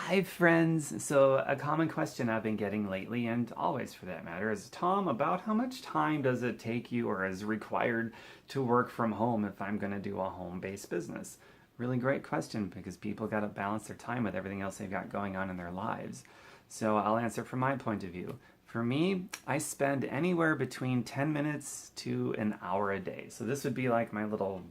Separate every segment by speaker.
Speaker 1: Hi, friends. So, a common question I've been getting lately, and always for that matter, is Tom, about how much time does it take you or is required to work from home if I'm going to do a home based business? Really great question because people got to balance their time with everything else they've got going on in their lives. So, I'll answer from my point of view. For me, I spend anywhere between 10 minutes to an hour a day. So, this would be like my little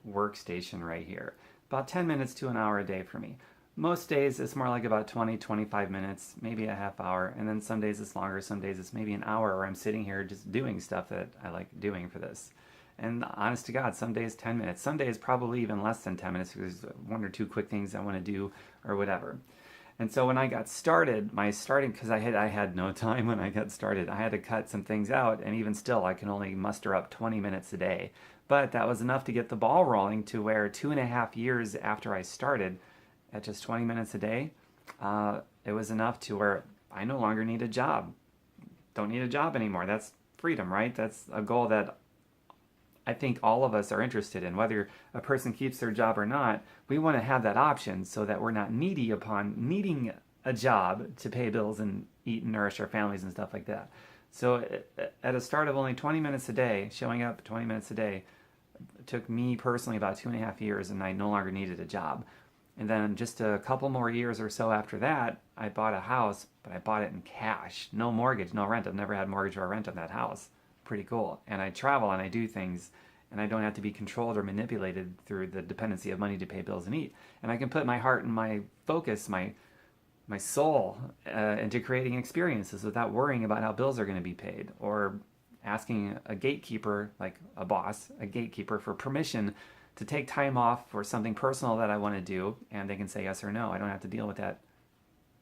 Speaker 1: workstation right here. About 10 minutes to an hour a day for me. Most days it's more like about 20, 25 minutes, maybe a half hour, and then some days it's longer, some days it's maybe an hour where I'm sitting here just doing stuff that I like doing for this. And honest to God, some days 10 minutes, some days probably even less than 10 minutes because there's one or two quick things I want to do or whatever. And so when I got started, my starting, because I had no time when I got started, I had to cut some things out, and even still, I can only muster up 20 minutes a day. But that was enough to get the ball rolling to where 2.5 years after I started, at just 20 minutes a day, it was enough to where I no longer need a job. Don't need a job anymore. That's freedom, right? That's a goal that I think all of us are interested in. Whether a person keeps their job or not, we want to have that option so that we're not needy upon needing a job to pay bills and eat and nourish our families and stuff like that. So at a start of only 20 minutes a day, showing up 20 minutes a day, it took me personally about 2.5 years, and I no longer needed a job. And then just a couple more years or so after that, I bought a house, but I bought it in cash. No mortgage, no rent. I've never had mortgage or rent on that house. Pretty cool. And I travel and I do things, and I don't have to be controlled or manipulated through the dependency of money to pay bills and eat. And I can put my heart and my focus, my soul into creating experiences without worrying about how bills are going to be paid, or asking a gatekeeper, like a boss, a gatekeeper, for permission to take time off for something personal that I want to do, and they can say yes or no. I don't have to deal with that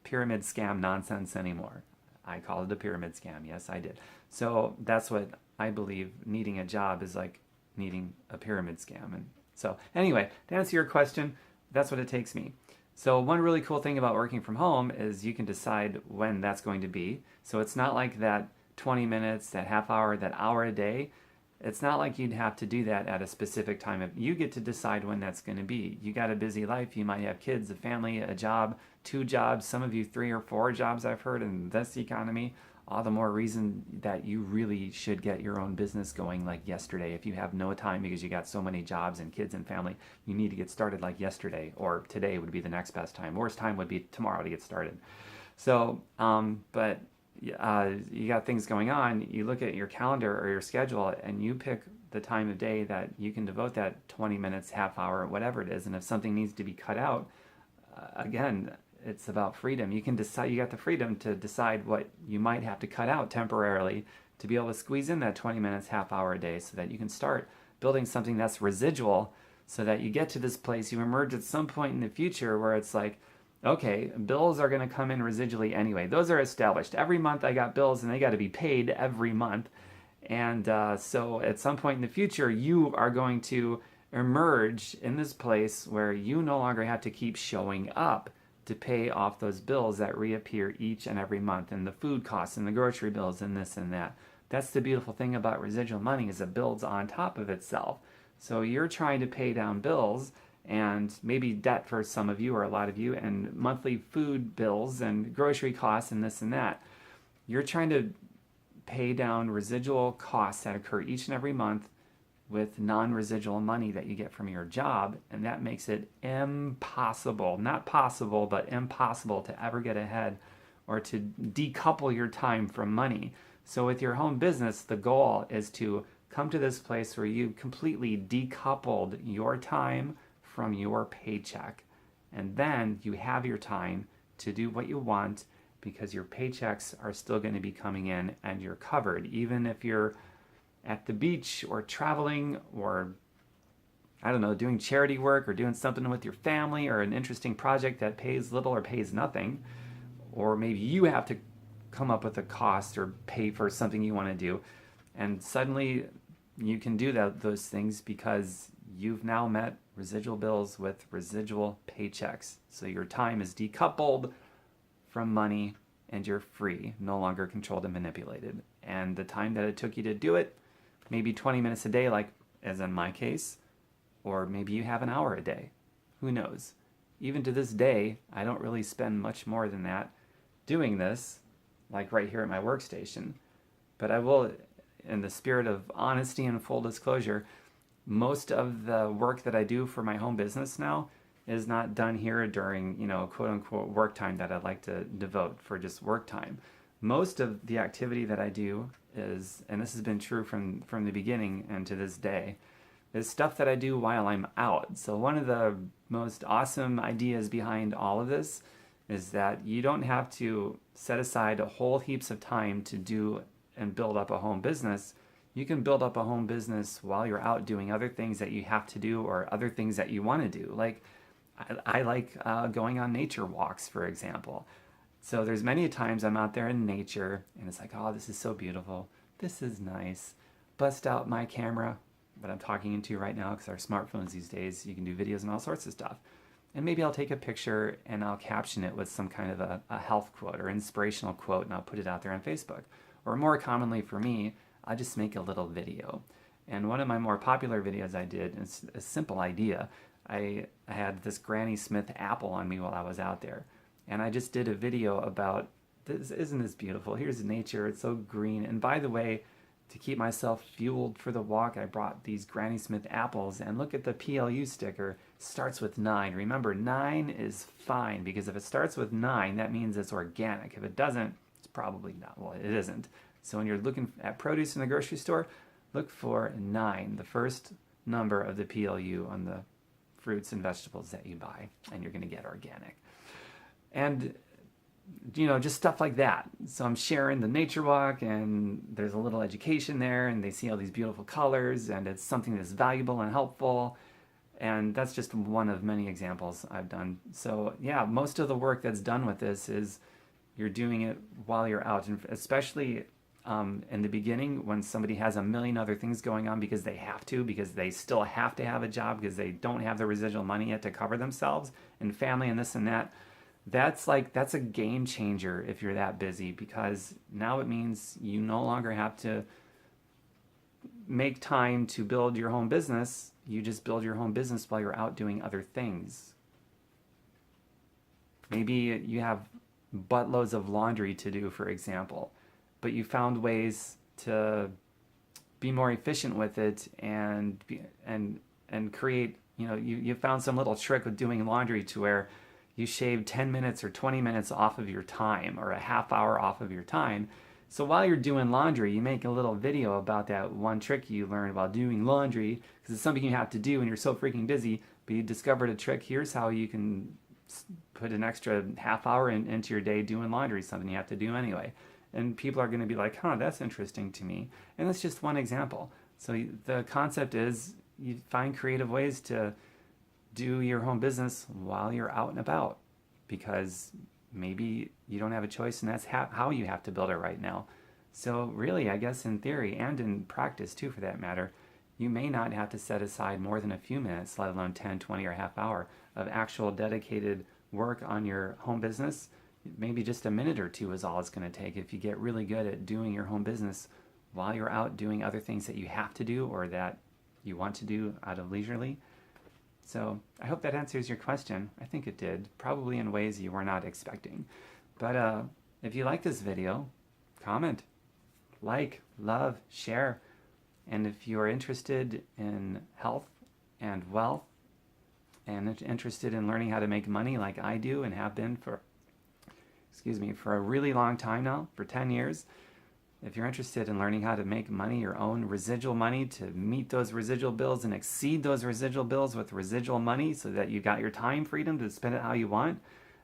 Speaker 1: pyramid scam nonsense anymore. I call it a pyramid scam. Yes, I did. So that's what I believe needing a job is like needing a pyramid scam. And so, anyway, to answer your question, that's what it takes me. So, one really cool thing about working from home is you can decide when that's going to be. So, it's not like that 20 minutes, that half hour, that hour a day. It's not like you'd have to do that at a specific time. You get to decide when that's going to be. You got a busy life. You might have kids, a family, a job, two jobs, some of you three or four jobs, I've heard, in this economy. All the more reason that you really should get your own business going like yesterday. If you have no time because you got so many jobs and kids and family, you need to get started like yesterday, or today would be the next best time. Worst time would be tomorrow to get started. So, but you got things going on, you look at your calendar or your schedule and you pick the time of day that you can devote that 20 minutes, half hour, whatever it is. And if something needs to be cut out, again, it's about freedom. You can decide, you got the freedom to decide what you might have to cut out temporarily to be able to squeeze in that 20 minutes, half hour a day so that you can start building something that's residual so that you get to this place, you emerge at some point in the future where it's like, okay, bills are going to come in residually anyway. Those are established. Every month I got bills and they got to be paid every month. And so at some point in the future, you are going to emerge in this place where you no longer have to keep showing up to pay off those bills that reappear each and every month, and the food costs and the grocery bills and this and that. That's the beautiful thing about residual money, is it builds on top of itself. So you're trying to pay down bills and maybe debt for some of you or a lot of you, and monthly food bills and grocery costs and this and that. You're trying to pay down residual costs that occur each and every month with non-residual money that you get from your job, and that makes it impossible, not possible, but impossible to ever get ahead or to decouple your time from money. So with your home business, the goal is to come to this place where you've completely decoupled your time from your paycheck. And then you have your time to do what you want because your paychecks are still going to be coming in and you're covered. Even if you're at the beach or traveling or, I don't know, doing charity work or doing something with your family or an interesting project that pays little or pays nothing, or maybe you have to come up with a cost or pay for something you want to do, and suddenly you can do those things because you've now met residual bills with residual paychecks. So your time is decoupled from money and you're free, no longer controlled and manipulated. And the time that it took you to do it, maybe 20 minutes a day, like as in my case, or maybe you have an hour a day. Who knows? even to this day, I don't really spend much more than that doing this, like right here at my workstation. But I will, in the spirit of honesty and full disclosure, most of the work that I do for my home business now is not done here during, quote unquote work time that I'd like to devote for just work time. Most of the activity that I do is, and this has been true from the beginning and to this day, is stuff that I do while I'm out. So one of the most awesome ideas behind all of this is that you don't have to set aside a whole heaps of time to do and build up a home business. You can build up a home business while you're out doing other things that you have to do or other things that you want to do. Like I like going on nature walks, for example. So there's many times I'm out there in nature and it's like, oh, this is so beautiful. This is nice. Bust out my camera, what I'm talking into right now, because our smartphones these days, you can do videos and all sorts of stuff. And maybe I'll take a picture and I'll caption it with some kind of a health quote or inspirational quote and I'll put it out there on Facebook. Or more commonly for me, I just make a little video. And one of my more popular videos I did, it's a simple idea. I had this Granny Smith apple on me while I was out there. And I just did a video about, this, isn't this beautiful? Here's nature, it's so green. And by the way, to keep myself fueled for the walk, I brought these Granny Smith apples, and look at the PLU sticker, starts with 9. Remember, 9 is fine, because if it starts with 9, that means it's organic. If it doesn't, it's probably not. Well, it isn't. So when you're looking at produce in the grocery store, look for 9, the first number of the PLU on the fruits and vegetables that you buy, and you're going to get organic. And just stuff like that. So I'm sharing the nature walk and there's a little education there and they see all these beautiful colors and it's something that's valuable and helpful. And that's just one of many examples I've done. So yeah, most of the work that's done with this is you're doing it while you're out. And especially in the beginning when somebody has a million other things going on because they still have to have a job because they don't have the residual money yet to cover themselves and family and this and that. That's a game changer if you're that busy, because now it means you no longer have to make time to build your home business. You just build your home business while you're out doing other things. Maybe you have buttloads of laundry to do, for example, but you found ways to be more efficient with it and create, you found some little trick with doing laundry to where you shave 10 minutes or 20 minutes off of your time or a half hour off of your time. So while you're doing laundry, you make a little video about that one trick you learned while doing laundry, because it's something you have to do and you're so freaking busy, but you discovered a trick. Here's how you can put an extra half hour into your day doing laundry, something you have to do anyway. And people are going to be like, huh, that's interesting to me. And that's just one example. So the concept is you find creative ways to do your home business while you're out and about, because maybe you don't have a choice and that's how you have to build it right now. So really, I guess in theory and in practice too, for that matter, you may not have to set aside more than a few minutes, let alone 10, 20, or half hour of actual dedicated work on your home business. Maybe just a minute or two is all it's going to take if you get really good at doing your home business while you're out doing other things that you have to do or that you want to do out of leisurely. So I hope that answers your question. I think it did, probably in ways you were not expecting. But if you like this video, comment, like, love, share. And if you are interested in health and wealth and interested in learning how to make money like I do and have been for a really long time now, for 10 years, if you're interested in learning how to make money, your own residual money, to meet those residual bills and exceed those residual bills with residual money so that you got your time freedom to spend it how you want,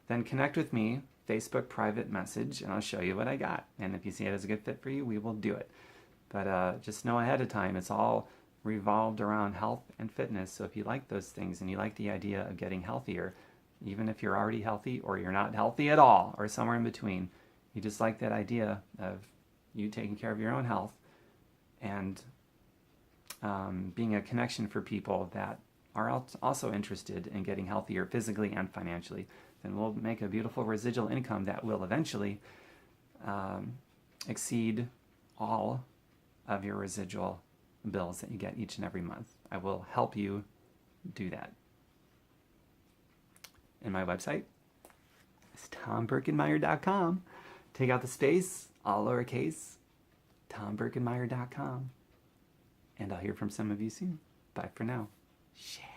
Speaker 1: then connect with me, Facebook private message, and I'll show you what I got. And if you see it as a good fit for you, we will do it. But just know ahead of time, it's all revolved around health and fitness. So if you like those things and you like the idea of getting healthier, even if you're already healthy or you're not healthy at all or somewhere in between, you just like that idea of you taking care of your own health and being a connection for people that are also interested in getting healthier physically and financially, then we'll make a beautiful residual income that will eventually exceed all of your residual bills that you get each and every month. I will help you do that. And my website is tombirkenmeyer.com. Take out the space, all lowercase, tombirkenmeyer.com. And I'll hear from some of you soon. Bye for now. Share.